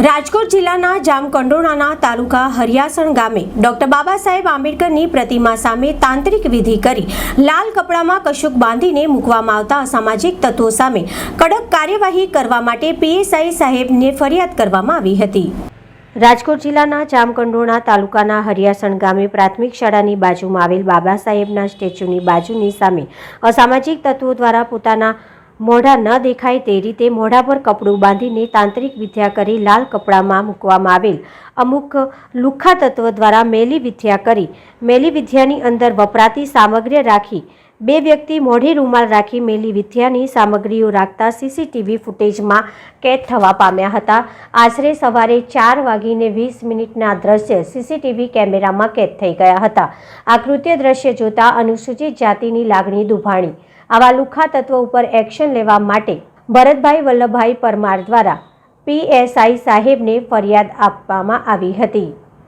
રાજકોટ જિલ્લાના જામકંડોરણા તાલુકા હરિયાસણ ગામે ડોક્ટર બાબા સાહેબ આંબેડકરની પ્રતિમા સામે તાંત્રિક વિધિ કરી લાલ કપડામાં કશુંક બાંધીને મૂકવામાં આવતા અસામાજિક તત્વો સામે કડક કાર્યવાહી કરવા માટે પીએસઆઈ સાહેબને ફરિયાદ કરવામાં આવી હતી। રાજકોટ જિલ્લાના જામકંડોરણા તાલુકાના હરિયાસણ ગામે પ્રાથમિક શાળાની બાજુમાં આવેલ બાબા સાહેબના સ્ટેચ્યુની બાજુની સામે અસામાજિક તત્વો દ્વારા પોતાના મોઢા ન દેખાય તે રીતે મોઢા પર કપડું બાંધીને તાંત્રિક વિદ્યા કરી લાલ કપડામાં મૂકવામાં આવેલ અમુક લુખ્ખા તત્વ દ્વારા મેલી વિદ્યા કરી મેલી વિદ્યાની અંદર વપરાતી સામગ્રી રાખી બે વ્યક્તિ મોઢે રૂમાલ રાખી મેલી વિદ્યાની સામગ્રીઓ રાખતા સીસીટીવી ફૂટેજમાં કેદ થવા પામ્યા હતા। આશરે સવારે 4:20 દ્રશ્ય સીસીટીવી કેમેરામાં કેદ થઈ ગયા હતા। આ કૃત્ય દ્રશ્ય જોતા અનુસૂચિત જાતિની લાગણી દુભાણી। આવા લુખ્ખા તત્વો ઉપર એક્શન લેવા માટે ભરતભાઈ વલ્લભભાઈ પરમાર દ્વારા પીએસઆઈ સાહેબને ફરિયાદ આપવામાં આવી હતી।